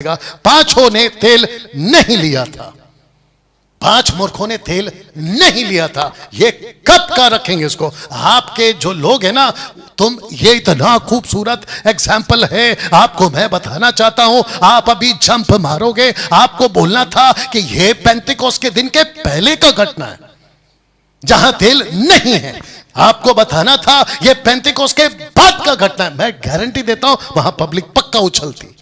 पांचों ने तेल नहीं लिया था। पांच मूर्खों ने तेल नहीं लिया था। ये कब का रखेंगे इसको? आपके जो लोग हैं ना, तुम ये इतना खूबसूरत एग्जाम्पल है, आपको मैं बताना चाहता हूं। आप अभी जंप मारोगे। आपको बोलना था कि ये पेंतिकोस्त के दिन के पहले का घटना है जहां तेल नहीं है। आपको बताना था ये पेंतिकोस्त के बाद का घटना है। मैं गारंटी देता हूं वहां पब्लिक पक्का उछलती।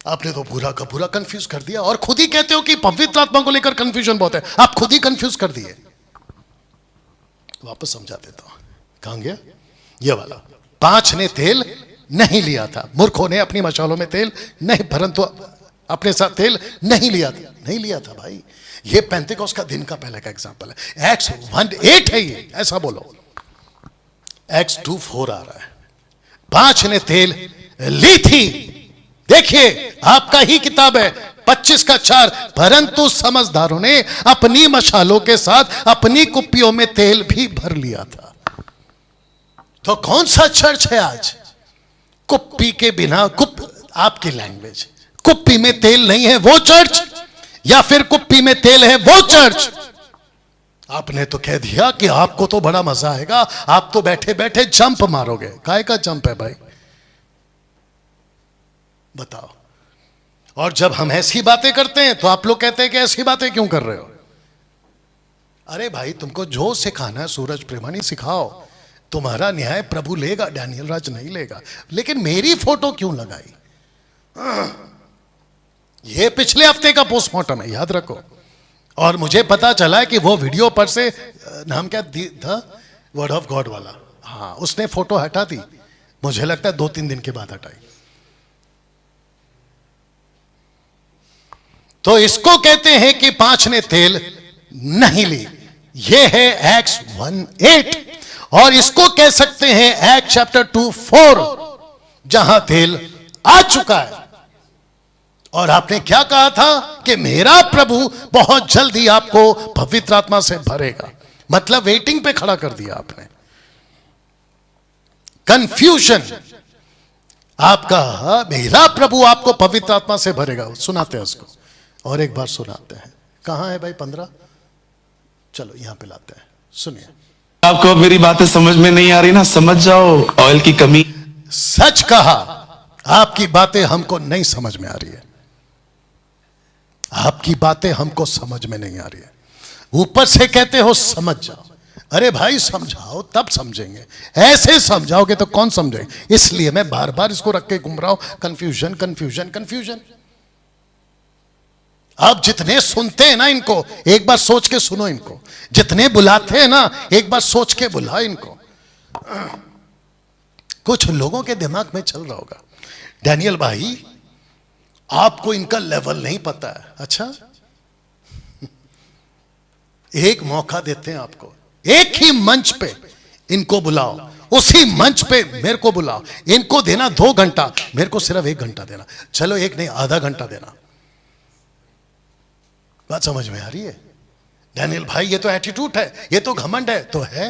आपने तो पूरा का पूरा कंफ्यूज कर दिया और खुद ही कहते हो कि पवित्र आत्मा को लेकर कंफ्यूजन बहुत है। आप खुद ही कंफ्यूज कर दिए। वापस समझा देता हूं। कहां गया ये वाला? पांच ने तेल नहीं लिया था। मूर्खों ने अपनी मशालों में तेल नहीं, परंतु अपने साथ तेल नहीं लिया था। नहीं लिया था भाई। ये पेंतिकोस्त का दिन का पहले का एग्जांपल है। एक्स 1:8 है ये, ऐसा बोलो। एक्स 2:4 आ रहा है। पांच ने तेल ली थी। देखिए आपका ही किताब है 25:4। परंतु समझदारों ने अपनी मशालों के साथ अपनी कुप्पियों में तेल भी भर लिया था। तो कौन सा चर्च है आज? कुप्पी के बिना, आपकी लैंग्वेज, कुप्पी में तेल नहीं है वो चर्च, या फिर कुप्पी में तेल है वो चर्च? आपने तो कह दिया कि आपको तो बड़ा मजा आएगा, आप तो बैठे बैठे जंप मारोगे। काय का जंप है भाई, बताओ। और जब हम ऐसी बातें करते हैं तो आप लोग कहते हैं कि ऐसी बातें क्यों कर रहे हो? अरे भाई, तुमको जो सिखाना है सूरज प्रेमानी सिखाओ। तुम्हारा न्याय प्रभु लेगा, डैनियल राज नहीं लेगा। लेकिन मेरी फोटो क्यों लगाई? ये पिछले हफ्ते का पोस्टमार्टम है, याद रखो। और मुझे पता चला कि वो वीडियो पर से नाम क्या था, वर्ड ऑफ गॉड वाला, हाँ, उसने फोटो हटा दी। मुझे लगता है 2-3 दिन के बाद हटाई। तो इसको कहते हैं कि पांच ने तेल नहीं ली। ये है एक्स 1:8। और इसको कह सकते हैं एक्ट चैप्टर 2:4, जहां तेल आ चुका है। और आपने क्या कहा था कि मेरा प्रभु बहुत जल्दी आपको पवित्र आत्मा से भरेगा। मतलब वेटिंग पे खड़ा कर दिया आपने। कंफ्यूजन आपका, मेरा प्रभु आपको पवित्र आत्मा से भरेगा। सुनाते हैं उसको और एक बार सुनाते हैं। कहां है भाई 15? चलो यहां पे लाते हैं, सुनिए। आपको मेरी बातें समझ में नहीं आ रही ना, समझ जाओ, ऑयल की कमी। सच कहा, आपकी बातें हमको नहीं समझ में आ रही है। आपकी बातें हमको समझ में नहीं आ रही है। ऊपर से कहते हो समझ जाओ। अरे भाई समझाओ तब समझेंगे, ऐसे समझाओगे तो कौन समझेंगे? इसलिए मैं बार बार इसको रख के घूम रहा हूं। Confusion confusion confusion. आप जितने सुनते हैं ना इनको, एक बार सोच के सुनो इनको। जितने बुलाते हैं ना, एक बार सोच के बुलाओ इनको। कुछ लोगों के दिमाग में चल रहा होगा, डैनियल भाई आपको इनका लेवल नहीं पता है। अच्छा, एक मौका देते हैं आपको, एक ही मंच पे इनको बुलाओ, उसी मंच पे मेरे को बुलाओ। इनको देना 2 घंटा, मेरे को सिर्फ 1 घंटा देना। चलो एक नहीं, आधा घंटा देना। बात समझ में आ रही है? डैनियल भाई ये तो एटीट्यूड है, ये तो घमंड है। तो है,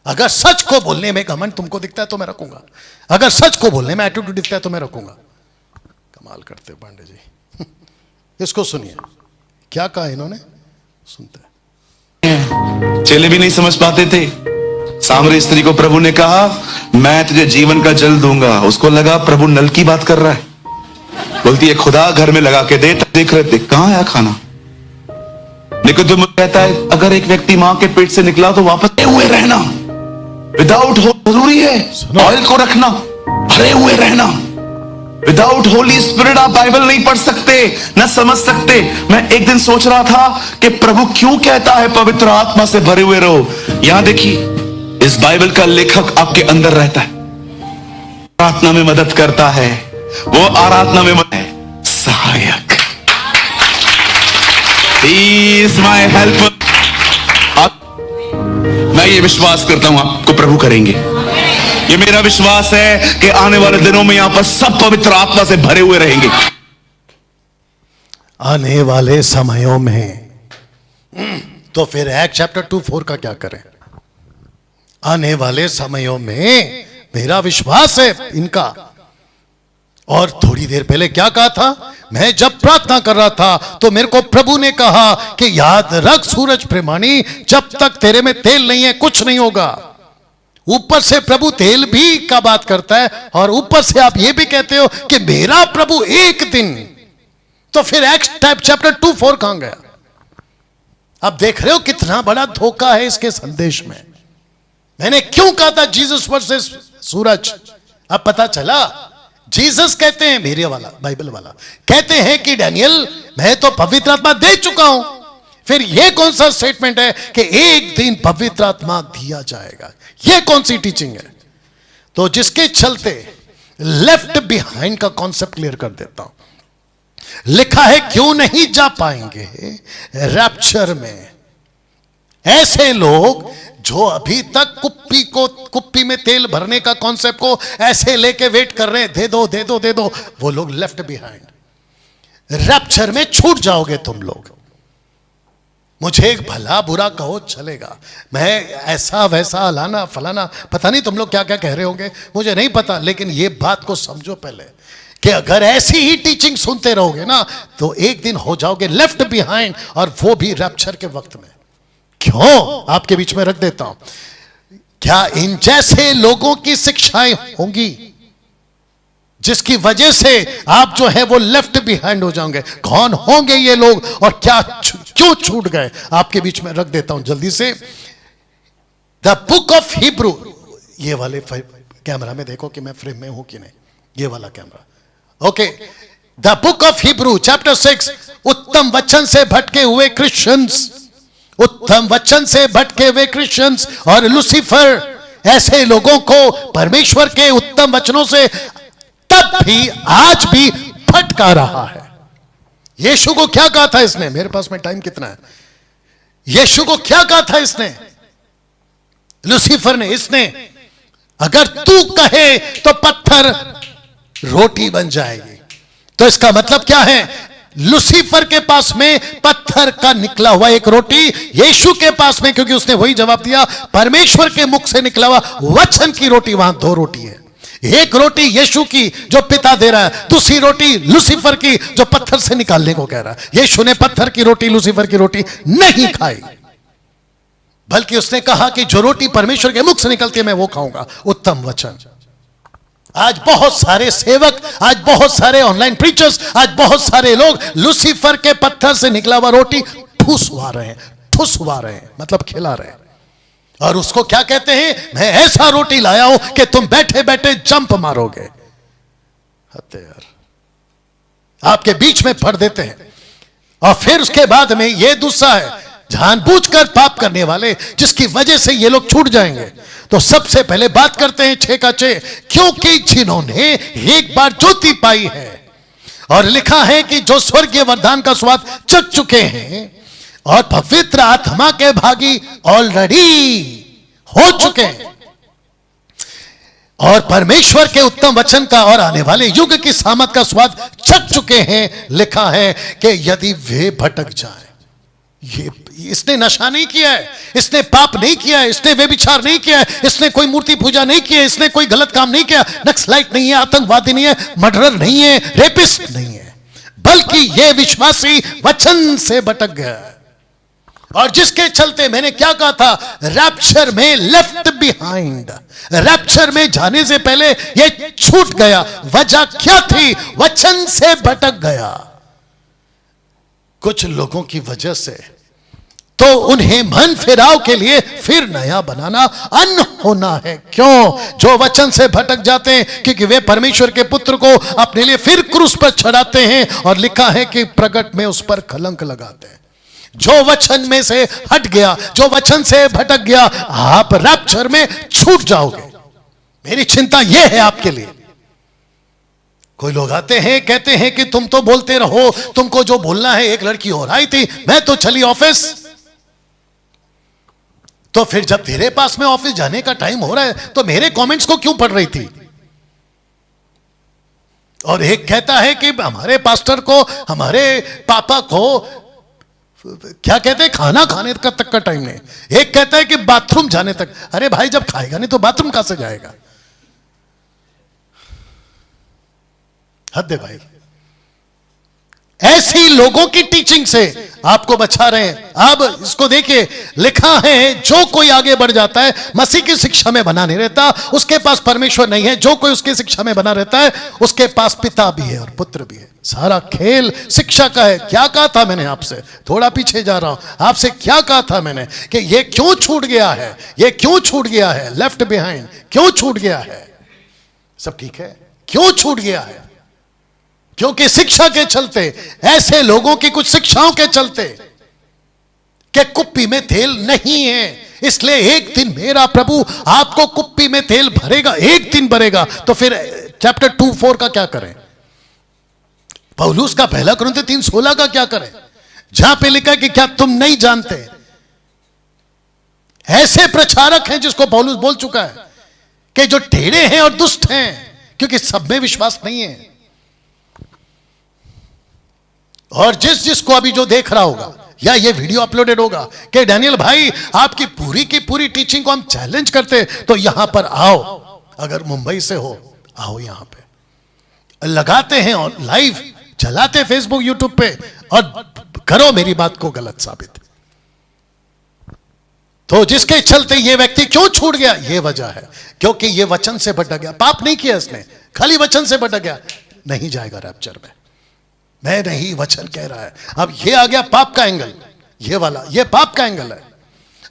अगर सच को बोलने में घमंड तुमको दिखता है तो मैं रखूंगा। अगर सच को बोलने में एटीट्यूड दिखता है तो मैं रखूंगा। कमाल करते पांडे जी। इसको सुनिए क्या कहा इन्होंने, सुनते हैं। चेले भी नहीं समझ पाते थे। सामरी स्त्री को प्रभु ने कहा मैं तुझे जीवन का जल दूंगा। उसको लगा प्रभु नल की बात कर रहा है। बोलती है खुदा घर में लगा के दे। देख रहे थे कहां आया खाना। निकोदेमुस कहता है अगर एक व्यक्ति मां के पेट से निकला तो वापस हुए रहना, विदाउट जरूरी है ऑयल को रखना, भरे हुए रहना। विदाउट होली स्पिरिट आप बाइबल नहीं पढ़ सकते, न समझ सकते। मैं एक दिन सोच रहा था कि प्रभु क्यों कहता है पवित्र आत्मा से भरे हुए रहो। यहां देखिए, इस बाइबल का लेखक आपके अंदर रहता है, प्रार्थना में मदद करता है। वो आराधना में मदद है, सहायक। He is my helper। मैं ये विश्वास करता हूं आपको प्रभु करेंगे। ये मेरा विश्वास है कि आने वाले दिनों में यहां पर सब पवित्र आत्मा से भरे हुए रहेंगे। आने वाले समयों में तो फिर एक्ट चैप्टर 2:4 का क्या करें? आने वाले समयों में मेरा विश्वास है इनका और थोड़ी देर पहले क्या कहा था, मैं जब प्रार्थना कर रहा था तो मेरे को प्रभु ने कहा कि याद रख सूरज प्रेमानी, जब तक तेरे में तेल नहीं है कुछ नहीं होगा। ऊपर से प्रभु तेल भी का बात करता है और ऊपर से आप ये भी कहते हो कि मेरा प्रभु एक दिन, तो फिर एक्ट्स चैप्टर 2:4 कहां गया? आप देख रहे हो कितना बड़ा धोखा है इसके संदेश में। मैंने क्यों कहा था जीसस वर्सेस सूरज? अब पता चला। जीसस कहते हैं, मेरे वाला बाइबल वाला कहते हैं कि डैनियल मैं तो पवित्र आत्मा दे चुका हूं। फिर यह कौन सा स्टेटमेंट है कि एक दिन पवित्र आत्मा दिया जाएगा? यह कौन सी टीचिंग है? तो जिसके चलते लेफ्ट बिहाइंड का कॉन्सेप्ट क्लियर कर देता हूं। लिखा है क्यों नहीं जा पाएंगे रैप्चर में ऐसे लोग जो अभी तक कुप्पी में तेल भरने का कॉन्सेप्ट को ऐसे लेके वेट कर रहे हैं, दे दो दे दो दे दो, वो लोग लेफ्ट बिहाइंड। रैप्चर में छूट जाओगे तुम लोग। मुझे एक भला बुरा कहो चलेगा, मैं ऐसा वैसा लाना फलाना, पता नहीं तुम लोग क्या क्या कह रहे होंगे, मुझे नहीं पता, लेकिन ये बात को समझो पहले कि अगर ऐसी ही टीचिंग सुनते रहोगे ना तो एक दिन हो जाओगे लेफ्ट बिहाइंड, और वो भी रैप्चर के वक्त में। क्यों? आपके बीच में रख देता हूं। क्या इन जैसे लोगों की शिक्षाएं होंगी जिसकी वजह से आप जो है वो लेफ्ट बिहाइंड हो जाओगे? कौन होंगे ये लोग और क्या क्यों छूट गए? आपके बीच में रख देता हूं जल्दी से। द बुक ऑफ हिब्रू, ये वाले कैमरा में देखो कि मैं फ्रेम में हूं कि नहीं, ये वाला camera, okay. The book of Hebrew chapter 6, उत्तम वचन से भटके हुए क्रिश्चियंस, उत्तम वचन से भटके हुए क्रिश्चियंस और लूसीफर ऐसे लोगों को परमेश्वर के उत्तम वचनों से तब भी आज भी भटका रहा है। यीशु को क्या कहा था इसने? मेरे पास में टाइम कितना है? यीशु को क्या कहा था इसने? लूसीफर ने, इसने अगर तू कहे तो पत्थर रोटी बन जाएगी। तो इसका मतलब क्या है? लूसीफर के पास में पत्थर का निकला हुआ एक रोटी, यीशु के पास में, क्योंकि उसने वही जवाब दिया, परमेश्वर के मुख से निकला हुआ वचन की रोटी, वहां दो रोटी है। एक रोटी यीशु की जो पिता दे रहा है, दूसरी रोटी लूसीफर की जो पत्थर से निकालने को कह रहा है। यीशु ने पत्थर की रोटी, लूसीफर की रोटी नहीं खाई, बल्कि उसने कहा कि जो रोटी परमेश्वर के मुख से निकलती है मैं वो खाऊंगा, उत्तम वचन। आज बहुत सारे सेवक, आज बहुत सारे ऑनलाइन प्रीचर्स, आज बहुत सारे लोग लूसीफर के पत्थर से निकला हुआ रोटी ठुसवा रहे हैं, मतलब खिला रहे हैं। और उसको क्या कहते हैं? मैं ऐसा रोटी लाया हूं कि तुम बैठे बैठे जंप मारोगे। यार, आपके बीच में पढ़ देते हैं। और फिर उसके बाद में ये दूसरा है, जानबूझकर पाप करने वाले जिसकी वजह से ये लोग छूट जाएंगे। तो सबसे पहले बात करते हैं 6 का 6, क्योंकि जिन्होंने एक बार ज्योति पाई है, और लिखा है कि जो स्वर्गीय वरदान का स्वाद चख चुके हैं और पवित्र आत्मा के भागी ऑलरेडी हो चुके हैं, और परमेश्वर के उत्तम वचन का और आने वाले युग की सामत का स्वाद चख चुके हैं। लिखा है कि यदि वे भटक जाए, ये इसने नशा नहीं किया है, इसने पाप नहीं किया है, इसने व्यभिचार नहीं किया है, इसने कोई मूर्ति पूजा नहीं की है, इसने कोई गलत काम नहीं किया, नक्सलाइट नहीं है, आतंकवादी नहीं है, मर्डरर नहीं है, रेपिस्ट नहीं है, बल्कि ये विश्वासी वचन से भटक गया। और जिसके चलते मैंने क्या कहा था, रैप्चर में लेफ्ट बिहाइंड, रैप्चर में जाने से पहले ये छूट गया। वजह क्या थी? वचन से भटक गया। कुछ लोगों की वजह से तो उन्हें मन फिराव के लिए फिर नया बनाना अन्न होना है। क्यों? जो वचन से भटक जाते हैं, क्योंकि वे परमेश्वर के पुत्र को अपने लिए फिर क्रूस पर चढ़ाते हैं, और लिखा है कि प्रगट में उस पर कलंक लगाते हैं। जो वचन में से हट गया, जो वचन से भटक गया, आप रैप्चर में छूट जाओगे। मेरी चिंता यह है आपके लिए। कोई लोग आते हैं, कहते हैं कि तुम तो बोलते रहो, तुमको जो बोलना है। एक लड़की और आई थी, मैं तो चली ऑफिस। तो फिर जब तेरे पास में ऑफिस जाने का टाइम हो रहा है तो मेरे कमेंट्स को क्यों पढ़ रही थी? और एक कहता है कि हमारे पास्टर को, हमारे पापा को क्या कहते हैं, खाना खाने तक का टाइम नहीं। एक कहता है कि बाथरूम जाने तक। अरे भाई, जब खाएगा नहीं तो बाथरूम कहां से जाएगा? हद है भाई। ऐसी लोगों की टीचिंग से आपको बचा रहे हैं। अब इसको देखिए, लिखा है जो कोई आगे बढ़ जाता है मसीह की शिक्षा में बना नहीं रहता, उसके पास परमेश्वर नहीं है। जो कोई उसकी शिक्षा में बना रहता है उसके पास पिता भी है और पुत्र भी है। सारा खेल शिक्षा का है। क्या कहा था मैंने आपसे, थोड़ा पीछे जा रहा हूं, आपसे क्या कहा था मैंने कि ये क्यों छूट गया है, ये क्यों छूट गया है, लेफ्ट बिहाइंड क्यों छूट गया है। सब ठीक है, क्यों छूट गया है? क्योंकि शिक्षा के चलते, ऐसे लोगों की कुछ शिक्षाओं के चलते कि कुप्पी में तेल नहीं है। इसलिए एक दिन मेरा प्रभु आपको कुप्पी में तेल भरेगा, एक दिन भरेगा। तो फिर चैप्टर 2:4 का क्या करें? पौलुस का पहला कुरिन्थियों 3:16 का क्या करें, जहां पे लिखा है कि क्या तुम नहीं जानते? ऐसे प्रचारक हैं जिसको पौलुस बोल चुका है कि जो टेढ़े हैं और दुष्ट हैं, क्योंकि सब में विश्वास नहीं है। और जिस जिसको अभी जो देख रहा होगा या ये वीडियो अपलोडेड होगा कि डैनियल भाई आपकी पूरी की पूरी टीचिंग को हम चैलेंज करते, तो यहां पर आओ। अगर मुंबई से हो आओ, यहां पे लगाते हैं और लाइव चलाते फेसबुक यूट्यूब पे, और करो मेरी बात को गलत साबित। तो जिसके चलते ये व्यक्ति क्यों छूट गया, ये वजह है क्योंकि ये वचन से भटक गया। पाप नहीं किया इसने, खाली वचन से भटक गया। नहीं जाएगा रैप्चर में, मैं नहीं, वचन कह रहा है। अब ये आ गया पाप का एंगल, ये वाला, ये पाप का एंगल है।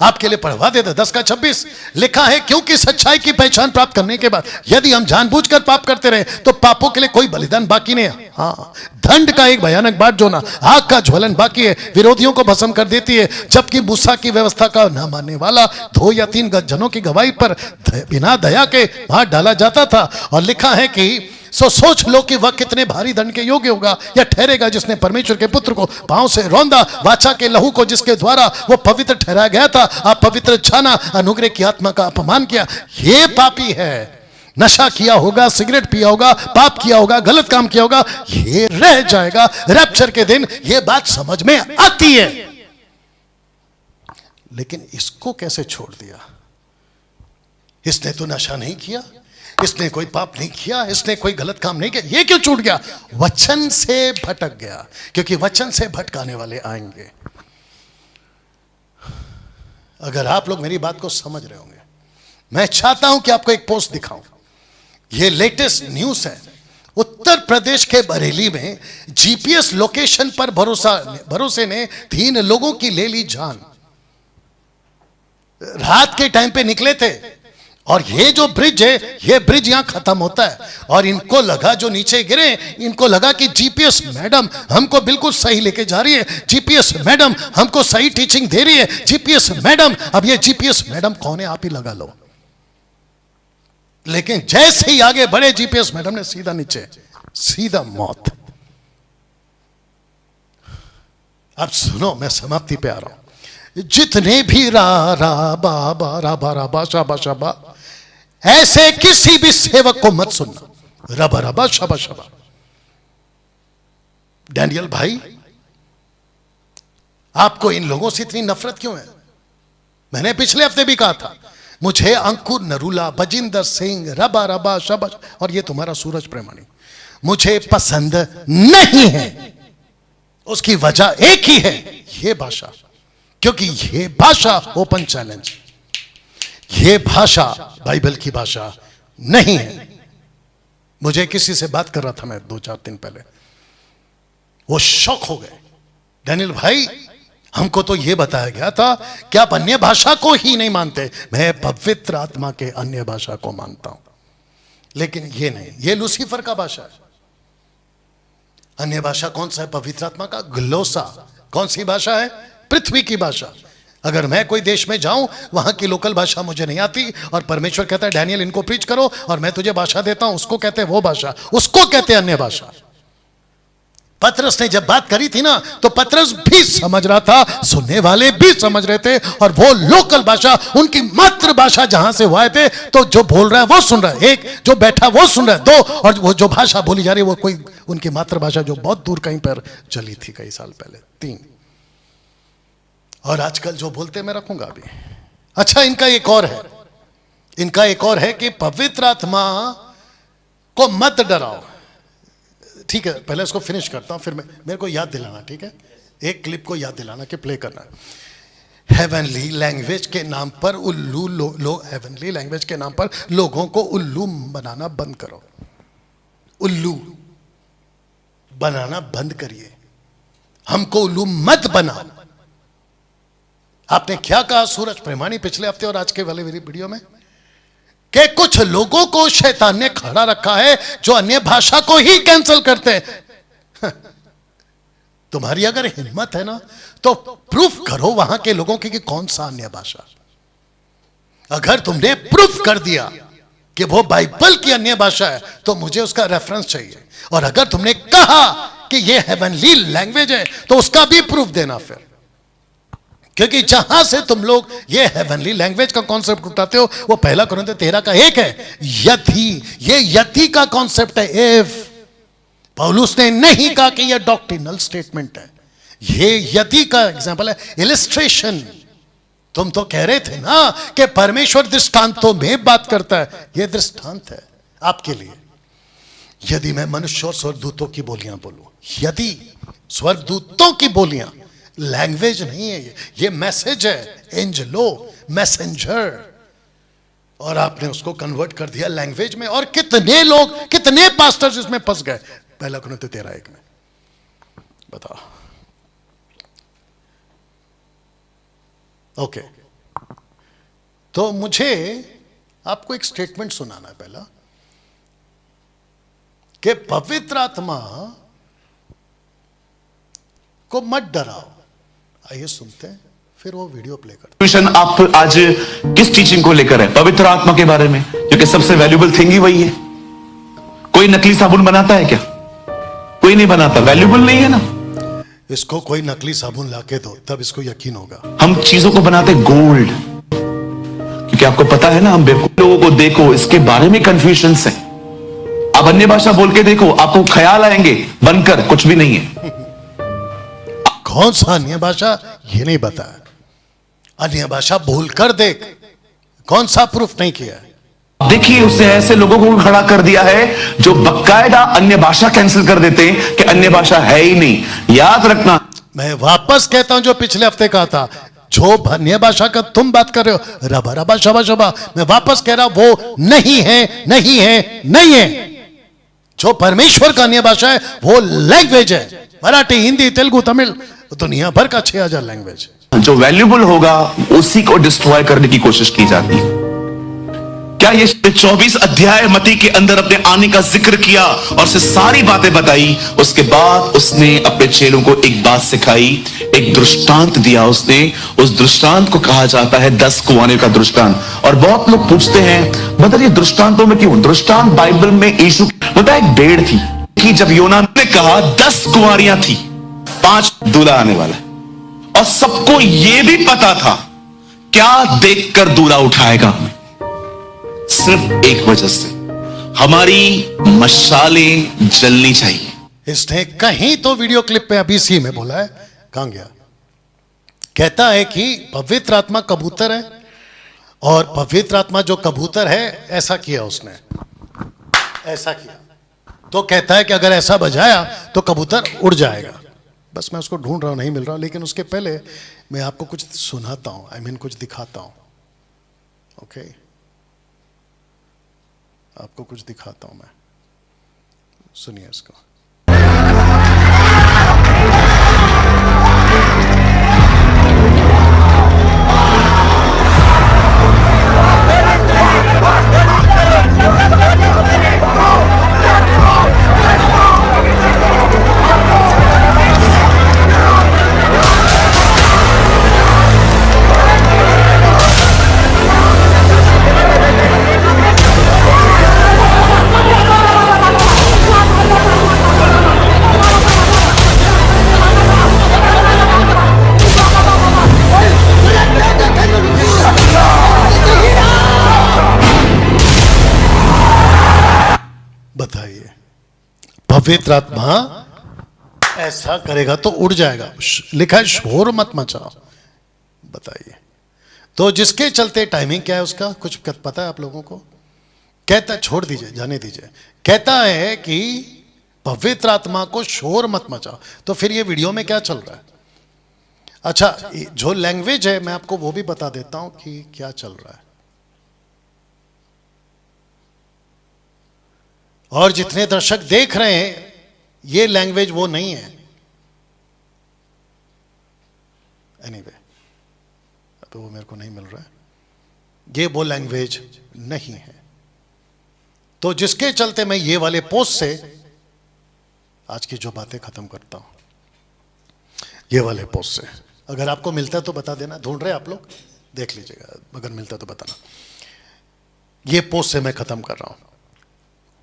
आपके लिए पढ़वा देता 10:26 लिखा है, क्योंकि सच्चाई की पहचान प्राप्त करने के बाद यदि हम जानबूझकर पाप करते रहे तो पापों के लिए कोई बलिदान बाकी नहीं है। हाँ, दंड का एक भयानक बाट जो ना आग का ज्वलन बाकी है, विरोधियों को भस्म कर देती है। जबकि मूसा की व्यवस्था का न मानने वाला 2 या 3 जनों की गवाही पर बिना दया के मार डाला जाता था। और लिखा है कि सोच लो कि वह कितने भारी दंड के योग्य होगा या ठहरेगा जिसने परमेश्वर के पुत्र को पांव से रौंदा, वाचा के लहू को जिसके द्वारा वो पवित्र ठहराया गया था, आप पवित्र जाना, अनुग्रह की आत्मा का अपमान किया। ये पापी है। नशा किया होगा, सिगरेट पिया होगा, पाप किया होगा, गलत काम किया होगा, ये रह जाएगा रैप्चर के दिन। ये बात समझ में आती है। लेकिन इसको कैसे छोड़ दिया? इसने तो नशा नहीं किया, इसने कोई पाप नहीं किया, इसने कोई गलत काम नहीं किया, ये क्यों छूट गया? वचन से भटक गया। क्योंकि वचन से भटकाने वाले आएंगे। अगर आप लोग मेरी बात को समझ रहे होंगे, मैं चाहता हूं कि आपको एक पोस्ट दिखाऊं। ये लेटेस्ट न्यूज़ है। उत्तर प्रदेश के बरेली में जीपीएस लोकेशन पर भरोसे ने 3 लोगों की ले ली जान। रात के टाइम पे निकले थे और ये जो ब्रिज है, ये ब्रिज यहां खत्म होता है, और इनको लगा, जो नीचे गिरे, इनको लगा कि जीपीएस मैडम हमको बिल्कुल सही लेके जा रही है, जीपीएस मैडम हमको सही टीचिंग दे रही है, जीपीएस मैडम। अब ये जीपीएस मैडम कौन है, आप ही लगा लो। लेकिन जैसे ही आगे बढ़े, जीपीएस मैडम ने सीधा नीचे, सीधा मौत। अब सुनो, मैं समाप्ति पे आ रहा हूं। जितने भी राबा शाबा शाबा, ऐसे किसी भी सेवक को मत सुनना। रबा शाबा शाबा। डैनियल भाई, आपको इन लोगों से इतनी नफरत क्यों है? मैंने पिछले हफ्ते भी कहा था, मुझे अंकुर नरूला, बजिंदर सिंह, रबा शाबा, और ये तुम्हारा सूरज प्रेमानी मुझे पसंद नहीं है। उसकी वजह एक ही है, ये भाषा। क्योंकि ये भाषा ओपन चैलेंज, ये भाषा बाइबल की भाषा नहीं है। मुझे किसी से बात कर रहा था मैं 2-4 दिन पहले, वो शौक हो गए, डैनियल भाई हमको तो ये बताया गया था कि आप अन्य भाषा को ही नहीं मानते। मैं पवित्र आत्मा के अन्य भाषा को मानता हूं, लेकिन ये नहीं, ये लूसीफर का भाषा है। अन्य भाषा कौन सा है? पवित्र आत्मा का ग्लोसा। कौन सी भाषा है? पृथ्वी की भाषा। अगर मैं कोई देश में जाऊं, वहां की लोकल भाषा मुझे नहीं आती, और परमेश्वर कहता है डैनियल इनको प्रीच करो, और मैं तुझे भाषा देता हूं, उसको कहते हैं वो भाषा, उसको कहते हैं अन्य भाषा। पतरस ने जब बात करी थी ना, तो पतरस भी समझ रहा था, सुनने वाले भी समझ रहे थे, और वो लोकल भाषा, उनकी मातृभाषा जहां से हुए थे, तो जो बोल रहा है वो सुन रहा है, एक जो बैठा वो सुन रहा है, 2, और वो जो भाषा बोली जा रही है वो कोई उनकी मातृभाषा जो बहुत दूर कहीं पर चली थी कई साल पहले, 3। और आजकल जो बोलते मैं रखूंगा अभी। अच्छा, इनका एक और है कि पवित्र आत्मा को मत डराओ। ठीक है, पहले इसको फिनिश करता हूं, फिर मेरे को याद दिलाना, ठीक है, एक क्लिप को याद दिलाना कि प्ले करना। हेवनली लैंग्वेज के नाम पर हेवनली लैंग्वेज के नाम पर लोगों को उल्लू बनाना बंद करो। उल्लू बनाना बंद करिए, हमको उल्लू मत बनाओ। आपने क्या कहा सूरज प्रेमानी पिछले हफ्ते और आज के वाले मेरी वीडियो में, कि कुछ लोगों को शैतान ने खड़ा रखा है जो अन्य भाषा को ही कैंसिल करते हैं। तुम्हारी अगर हिम्मत है ना तो प्रूफ करो वहां के लोगों की कि कौन सा अन्य भाषा। अगर तुमने प्रूफ कर दिया कि वो बाइबल की अन्य भाषा है तो मुझे उसका रेफरेंस चाहिए, और अगर तुमने कहा कि ये हेवनली लैंग्वेज है तो उसका भी प्रूफ देना फिर, क्योंकि जहां से तुम लोग ये हेवनली लैंग्वेज का कॉन्सेप्ट उठाते हो वो पहला कुरिन्थियों 13 का 1 है, यदि, ये यदि का कॉन्सेप्ट है। इफ पौलुस ने नहीं कहा कि यह डॉक्ट्रिनल स्टेटमेंट है, ये यदि का एग्जांपल है, इलिस्ट्रेशन। तुम तो कह रहे थे ना कि परमेश्वर दृष्टांतों में बात करता है, यह दृष्टांत है आपके लिए। यदि मैं मनुष्य और स्वर्गदूतों की बोलियां बोलूं, यदि स्वर्गदूतों की बोलियां, लैंग्वेज नहीं है ये मैसेज है, एंजलो, मैसेंजर, और आपने उसको कन्वर्ट कर दिया लैंग्वेज में। और कितने लोग, कितने पास्टर्स इसमें फंस गए। पहला कुरिन्थियों 13:1 में बताओ। ओके, तो मुझे आपको एक स्टेटमेंट सुनाना है पहला, कि पवित्र आत्मा को मत डराओ। आइए सुनते हैं, फिर वो वीडियो प्ले करते ट्यूशन आप आज किस टीचिंग को लेकर है? पवित्र आत्मा के बारे में, क्योंकि सबसे वैल्यूबल थिंग ही वही है। कोई नकली साबुन बनाता है क्या? कोई नहीं बनाता, वैल्यूबल नहीं है ना। इसको कोई नकली साबुन लाके दो तब इसको यकीन होगा। हम चीजों को बनाते गोल्ड, क्योंकि आपको पता है ना, हम बेवकूफ लोगों को देखो, इसके बारे में कंफ्यूजन है। आप अन्य भाषा बोल के देखो, आपको ख्याल आएंगे, बनकर कुछ भी नहीं है। कौन सा अन्य भाषा ये नहीं बताया, अन्य भाषा बोलकर देख, कौन सा प्रूफ नहीं किया है। देखिए, उसने ऐसे लोगों को खड़ा कर दिया है जो बकायदा अन्य भाषा कैंसिल कर देते हैं कि अन्य भाषा है ही नहीं। याद रखना, मैं वापस कहता हूं जो पिछले हफ्ते कहा था, जो अन्य भाषा का तुम बात कर रहे हो, रबा रबा शबा शबा, मैं वापस कह रहा हूं वो नहीं है, नहीं है, नहीं है। जो परमेश्वर का अन्य भाषा है वो लैंग्वेज है, मराठी, हिंदी, तेलुगु, तमिल, दुनिया भर का 6000 लैंग्वेज। जो वैल्यूबल होगा उसी को डिस्ट्रॉय करने की कोशिश की जाती है। क्या ये 24 अध्याय मती के अंदर अपने आने का जिक्र किया और से सारी बातें बताई, उसके बाद उसने अपने चेलों को एक बात सिखाई, एक दृष्टांत दिया उसने। उस दृष्टांत को कहा जाता है 10 कुआंों का दृष्टांत। और बहुत लोग पूछते हैं, मतलब ये दृष्टांतों में क्यों? दृष्टांत बाइबल में यीशु, पता है, एक भेड़ थी कि जब योना ने कहा 10 कुंवारियां थी, 5 दूल्हा आने वाला, और सबको यह भी पता था क्या देखकर दूल्हा उठाएगा हमें, सिर्फ एक वजह से, हमारी मशालें जलनी चाहिए। इसने कहीं तो वीडियो क्लिप पे अभी सी में बोला है, कहां गया, कहता है कि पवित्र आत्मा कबूतर है, और पवित्र आत्मा जो कबूतर है, ऐसा किया उसने, ऐसा किया, तो कहता है कि अगर ऐसा बजाया तो कबूतर उड़ जाएगा। बस मैं उसको ढूंढ रहा हूं, नहीं मिल रहा, लेकिन उसके पहले मैं आपको कुछ सुनाता हूं, आई मीन कुछ दिखाता हूं। ओके, आपको कुछ दिखाता हूं मैं, सुनिए इसको। बताइए, पवित्र आत्मा ऐसा करेगा तो उड़ जाएगा, लिखा है शोर मत मचाओ। बताइए, तो जिसके चलते टाइमिंग क्या है उसका कुछ पता है आप लोगों को? कहता, छोड़ दीजिए, जाने दीजिए, कहता है कि पवित्र आत्मा को शोर मत मचाओ। तो फिर ये वीडियो में क्या चल रहा है? अच्छा, जो लैंग्वेज है मैं आपको वो भी बता देता हूं कि क्या चल रहा है। और जितने दर्शक देख रहे हैं, ये लैंग्वेज वो नहीं है। एनीवे, अब वो मेरे को नहीं मिल रहा है। ये वो लैंग्वेज नहीं है। तो जिसके चलते मैं ये वाले पोस्ट से आज की जो बातें खत्म करता हूं, ये वाले पोस्ट से। अगर आपको मिलता है तो बता देना, ढूंढ रहे आप लोग, देख लीजिएगा, अगर मिलता है तो बताना। ये पोस्ट से मैं खत्म कर रहा हूं।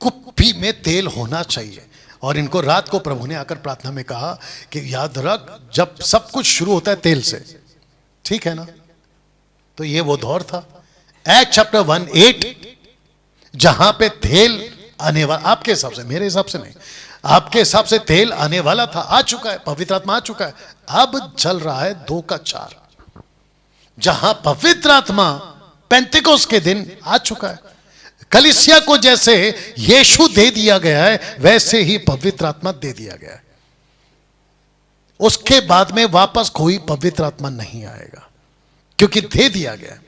कुप्पी में तेल होना चाहिए। और इनको रात को प्रभु ने आकर प्रार्थना में कहा कि याद रख, जब सब कुछ शुरू होता है तेल से, ठीक है ना? तो ये वो दौर था, एक्ट चैप्टर 1:8, जहां पे तेल आने वाला, आपके हिसाब से, मेरे हिसाब से नहीं, आपके हिसाब से तेल आने वाला था, आ चुका है, पवित्र आत्मा आ चुका है। अब चल रहा है 2:4, जहां पवित्र आत्मा पेंतिकोस्त के दिन आ चुका है। कलीसिया को जैसे यीशु दे दिया गया है, वैसे ही पवित्र आत्मा दे दिया गया है। उसके बाद में वापस कोई पवित्र आत्मा नहीं आएगा, क्योंकि दे दिया गया है।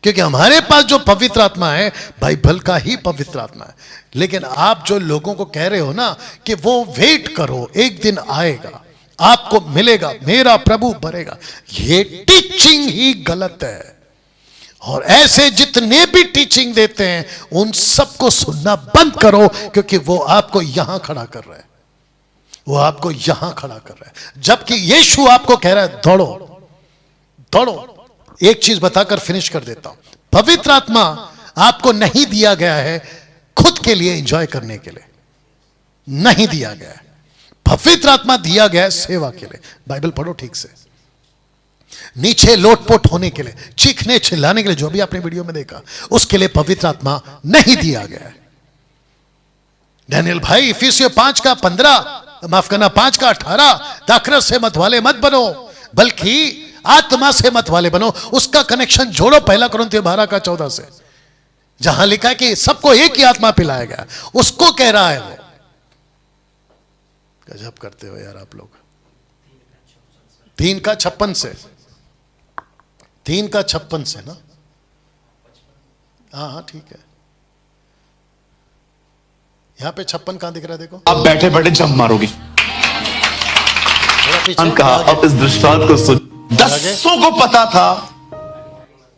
क्योंकि हमारे पास जो पवित्र आत्मा है, बाइबल का ही पवित्र आत्मा है। लेकिन आप जो लोगों को कह रहे हो ना कि वो वेट करो, एक दिन आएगा, आपको मिलेगा, मेरा प्रभु भरेगा, ये टीचिंग ही गलत है। और ऐसे जितने भी टीचिंग देते हैं, उन सबको सुनना बंद करो, क्योंकि वो आपको यहां खड़ा कर रहा है, वो आपको यहां खड़ा कर रहा है। जबकि यीशु आपको कह रहा है दौड़ो दौड़ो। एक चीज बताकर फिनिश कर देता हूं, पवित्र आत्मा आपको नहीं दिया गया है खुद के लिए एंजॉय करने के लिए, नहीं दिया गया है। पवित्र आत्मा दिया गया है सेवा के लिए। बाइबल पढ़ो ठीक से। नीचे लोटपोट होने के लिए, चीखने चिल्लाने के लिए, जो भी आपने वीडियो में देखा, उसके लिए पवित्र आत्मा नहीं दिया गया है। डैनियल भाई, इफिसियों 5:15, माफ करना 5:18, दाखरस से मत वाले मत बनो, बल्कि आत्मा से मत वाले बनो। उसका कनेक्शन जोड़ो 1 कुरिन्थियों 12:14 से, जहां लिखा है कि सबको एक ही आत्मा पिलाया गया, उसको कह रहा है वो। गजब करते हो यार आप लोग। 3:56 से, 3:56 से ना, हाँ ठीक है। यहां पे 56 कहां दिख रहा है? देखो, आप बैठे बैठे जंप मारोगे। थोड़ा पीछे, कहा अब इस दृष्टांत को सुन। 10 को पता था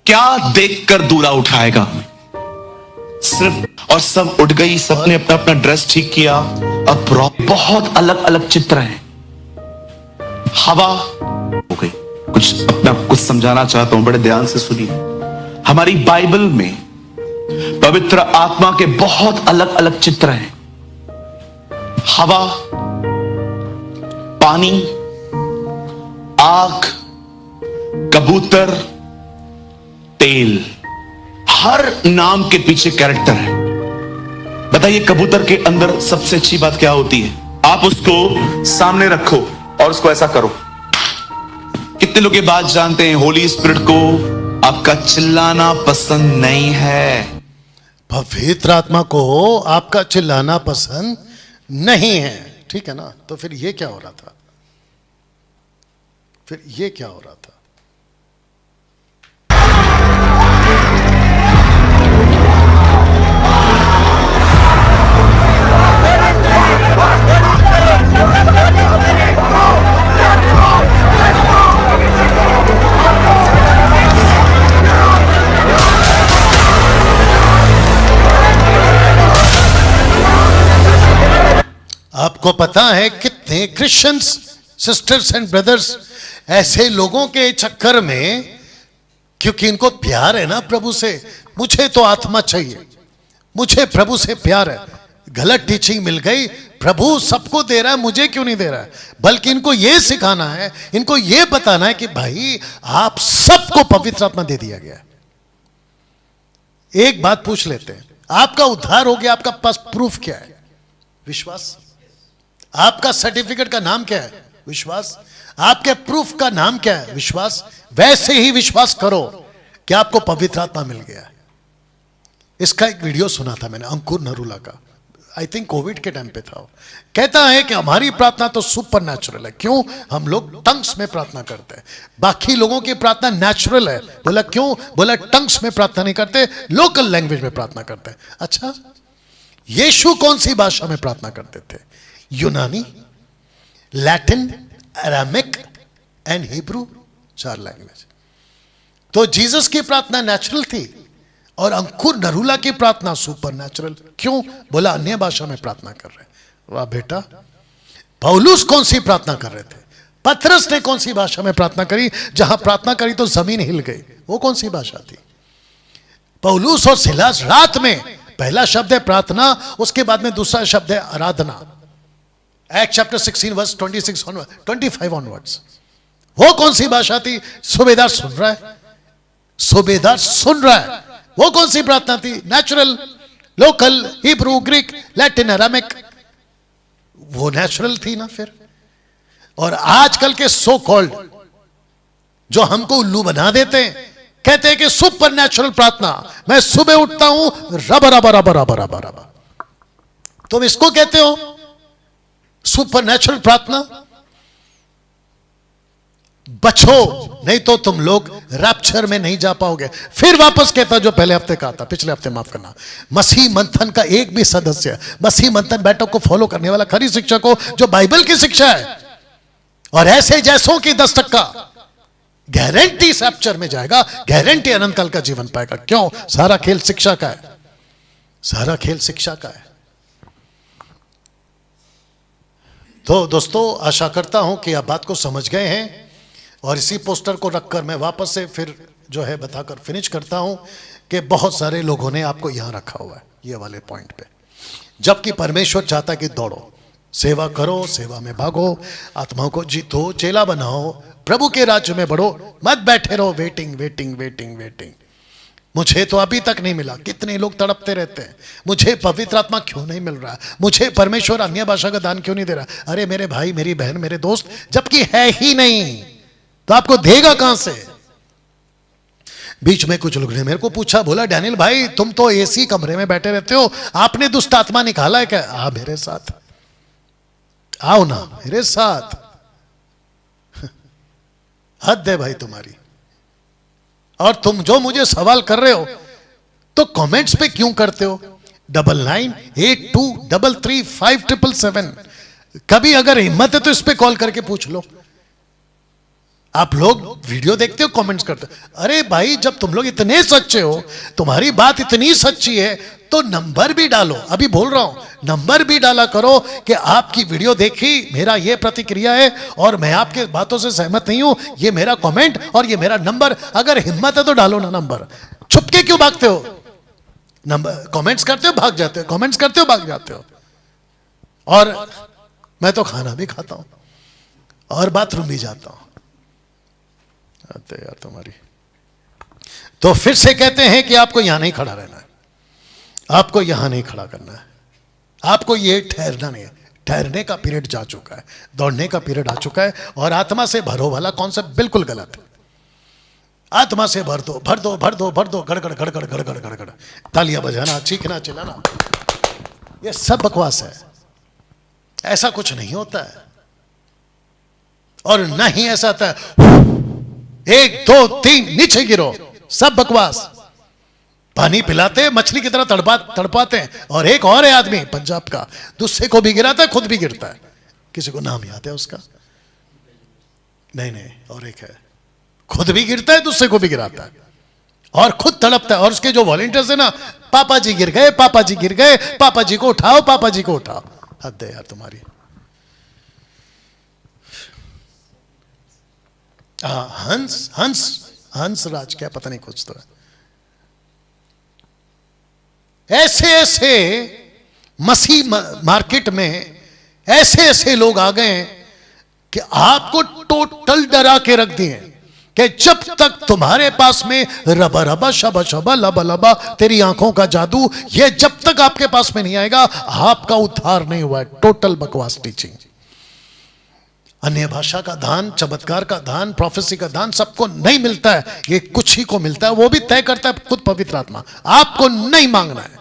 क्या देखकर दूल्हा उठाएगा, सिर्फ, और सब उठ गई, सबने अपना अपना ड्रेस ठीक किया। अब बहुत अलग अलग चित्र हैं। हवा हो गई। कुछ समझाना चाहता हूं, बड़े ध्यान से सुनिए। हमारी बाइबल में पवित्र आत्मा के बहुत अलग अलग चित्र हैं। हवा, पानी, आग, कबूतर, तेल, हर नाम के पीछे कैरेक्टर है। बताइए, कबूतर के अंदर सबसे अच्छी बात क्या होती है? आप उसको सामने रखो और उसको ऐसा करो। कितने लोग ये बात जानते हैं, होली स्पिरिट को आपका चिल्लाना पसंद नहीं है। पवित्र आत्मा को आपका चिल्लाना पसंद नहीं है, ठीक है ना? तो फिर ये क्या हो रहा था? फिर ये क्या हो रहा था? आपको पता है कितने क्रिश्चियंस सिस्टर्स एंड ब्रदर्स ऐसे लोगों के चक्कर में, क्योंकि इनको प्यार है ना प्रभु से, मुझे तो आत्मा चाहिए, मुझे प्रभु से प्यार है, गलत टीचिंग मिल गई, प्रभु सबको दे रहा है, मुझे क्यों नहीं दे रहा है? बल्कि इनको यह सिखाना है, इनको यह बताना है कि भाई आप सबको पवित्र आत्मा दे दिया गया है। एक बात पूछ लेते हैं, आपका उद्धार हो गया, आपका पास प्रूफ क्या है? विश्वास। आपका सर्टिफिकेट का नाम क्या है? विश्वास। आपके प्रूफ का नाम क्या है? विश्वास। वैसे ही विश्वास करो कि आपको पवित्र आत्मा मिल गया है। इसका एक वीडियो सुना था मैंने, अंकुर नरूला का, आई थिंक कोविड के टाइम पे था, कहता है कि हमारी प्रार्थना तो सुपर नेचुरल है। क्यों? हम लोग टंग्स में प्रार्थना करते हैं, बाकी लोगों की प्रार्थना नेचुरल है। बोला क्यों? बोला टंग्स में प्रार्थना नहीं करते, लोकल लैंग्वेज में प्रार्थना करते हैं। अच्छा, यीशु कौन सी भाषा में प्रार्थना करते थे? यूनानी, Latin, Aramaic and Hebrew, 4 language. तो जीसस की प्रार्थना नेचुरल थी और अंकुर नरूला की प्रार्थना सुपर नेचुरल। क्यों? बोला अन्य भाषा में प्रार्थना कर रहे हैं। वाह बेटा। पौलुस कौन सी प्रार्थना कर रहे थे? पतरस ने कौन सी भाषा में प्रार्थना करी? जहां प्रार्थना करी तो जमीन हिल गई, वो कौन सी भाषा थी? पौलुस और सिलास रात में, पहला शब्द है प्रार्थना, उसके बाद में दूसरा शब्द है आराधना। Act chapter 16 verse 25 onwards. वो कौन सी भाषा थी? सूबेदार सुन रहा है, सूबेदार सुन रहा है। वो कौन सी प्रार्थना थी? Natural, local, Hebrew, Greek, Latin, Aramaic. वो नेचुरल थी ना फिर। और आजकल के सो कॉल्ड जो हमको उल्लू बना देते हैं, कहते हैं कि सुपर नेचुरल प्रार्थना, मैं सुबह उठता हूं रब रब रब रब रब रब, तुम इसको कहते हो सुपर नेचुरल प्रार्थना? बचो, नहीं तो तुम लोग रैप्चर में नहीं जा पाओगे। फिर वापस कहता जो पहले हफ्ते कहा था, पिछले हफ्ते माफ करना, मसीह मंथन का एक भी सदस्य, मसीह मंथन बैठक को फॉलो करने वाला खरी शिक्षा को, जो बाइबल की शिक्षा है और ऐसे जैसों की 10% गारंटी रैप्चर में जाएगा, गारंटी अनंत काल का जीवन पाएगा। क्यों? सारा खेल शिक्षा का है, सारा खेल शिक्षा का है। तो दोस्तों, आशा करता हूं कि आप बात को समझ गए हैं। और इसी पोस्टर को रखकर मैं वापस से फिर जो है बताकर फिनिश करता हूं कि बहुत सारे लोगों ने आपको यहां रखा हुआ है ये वाले पॉइंट पे, जबकि परमेश्वर चाहता है कि दौड़ो, सेवा करो, सेवा में भागो, आत्माओं को जीतो, चेला बनाओ, प्रभु के राज्य में बढ़ो, मत बैठे रहो वेटिंग वेटिंग वेटिंग वेटिंग। मुझे तो अभी तक नहीं मिला। कितने लोग तड़पते रहते हैं, मुझे पवित्र आत्मा क्यों नहीं मिल रहा, मुझे परमेश्वर अन्य भाषा का दान क्यों नहीं दे रहा। अरे मेरे भाई, मेरी बहन, मेरे दोस्त, जबकि है ही नहीं तो आपको देगा कहां से? बीच में कुछ लोगों ने मेरे को पूछा, बोला डैनियल भाई तुम तो एसी कमरे में बैठे रहते हो, आपने दुष्ट आत्मा निकाला है क्या? आ मेरे साथ आओ ना, मेरे साथ। हद है भाई तुम्हारी। और तुम जो मुझे सवाल कर रहे हो तो कमेंट्स पे क्यों करते हो? 9982333577। कभी अगर हिम्मत है तो इस पे कॉल करके पूछ लो। आप लोग वीडियो देखते हो, कमेंट्स करते हो। अरे भाई, जब तुम लोग इतने सच्चे हो, तुम्हारी बात इतनी सच्ची है, तो नंबर भी डालो। अभी बोल रहा हूं, नंबर भी डाला करो कि आपकी वीडियो देखी, मेरा ये प्रतिक्रिया है और मैं आपके बातों से सहमत नहीं हूं, ये मेरा कमेंट और ये मेरा नंबर। अगर हिम्मत है तो डालो ना नंबर। छुप के क्यों भागते हो? नंबर कमेंट्स करते हो, भाग जाते हो, कमेंट्स करते हो, भाग जाते हो। और मैं तो खाना भी खाता हूं और बाथरूम भी जाता हूं। आते यार तुम्हारी। तो फिर से कहते हैं कि आपको यहां नहीं खड़ा रहना है, आपको यहां नहीं खड़ा करना है, आपको ये ठहरना नहीं है। ठहरने का पीरियड जा चुका है, दौड़ने का पीरियड आ चुका है। और आत्मा से भरो वाला कॉन्सेप्ट बिल्कुल गलत है। आत्मा से भर दो, भर दो, भर दो, भर दो, गड़गड़ गड़गड़ गड़गड़ गड़गड़, तालियां बजाना, चीखना, चिल्लाना, ये सब बकवास है। ऐसा कुछ नहीं होता है। और ना ही ऐसा होता है 1 2 3 नीचे गिरो, सब बकवास। पानी पिलाते मछली की तरह तड़पाते हैं। और एक और है आदमी पंजाब का, दूसरे को भी गिराता है, खुद भी गिरता है। किसी को नाम याद है उसका? नहीं, और एक है, खुद भी गिरता है, दूसरे को भी गिराता है और खुद तड़पता है। और उसके जो वॉलंटियर्स है ना, पापा जी गिर गए, पापा जी गिर गए, पापा जी को उठाओ, पापा जी को उठाओ। हद है यार तुम्हारी। हंस राज क्या पता नहीं, कुछ तो है। ऐसे ऐसे मसीह मार्केट में ऐसे लोग आ गए कि आपको टोटल डरा के रख दिए कि जब तक तुम्हारे पास में रबा रबा शबा शबा लबा लबा तेरी आंखों का जादू, ये जब तक आपके पास में नहीं आएगा, आपका उद्धार नहीं हुआ है। टोटल बकवास टीचिंग। अन्य भाषा का दान, चमत्कार का दान, प्रोफेसी का दान सबको नहीं मिलता है, ये कुछ ही को मिलता है। वो भी तय करता है खुद पवित्र आत्मा। आपको नहीं मांगना है,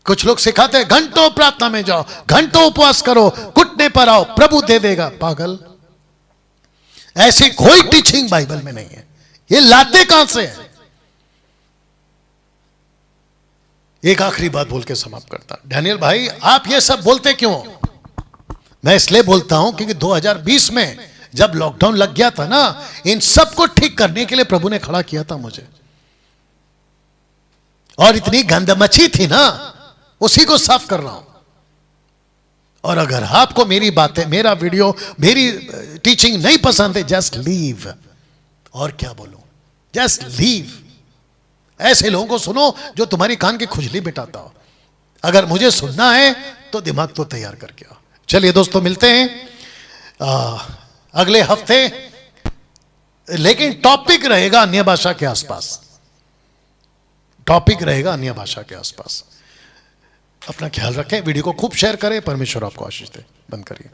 कुछ लोग सिखाते हैं घंटों प्रार्थना में जाओ, घंटों उपवास करो, घुटने पर आओ, प्रभु दे देगा। पागल, ऐसी कोई टीचिंग बाइबल में नहीं है। ये लाते कहां से है? एक आखिरी बात बोल के समाप्त करता। डैनियल भाई, आप ये सब बोलते क्यों? मैं इसलिए बोलता हूं क्योंकि 2020 में जब लॉकडाउन लग गया था ना, इन सब को ठीक करने के लिए प्रभु ने खड़ा किया था मुझे, और इतनी गंद मची थी ना, उसी को साफ कर रहा हूं। और अगर आपको मेरी बातें, मेरा वीडियो, मेरी टीचिंग नहीं पसंद है, जस्ट लीव। और क्या बोलूं, जस्ट लीव। ऐसे लोगों को सुनो जो तुम्हारी कान की खुजली मिटाता हो। अगर मुझे सुनना है तो दिमाग तो तैयार करके आओ। चलिए दोस्तों, मिलते हैं अगले हफ्ते, लेकिन टॉपिक रहेगा अन्य भाषा के आसपास। टॉपिक रहेगा अन्य भाषा के आसपास। अपना ख्याल रखें, वीडियो को खूब शेयर करें। परमेश्वर आपको आशीष दे। बंद करिए।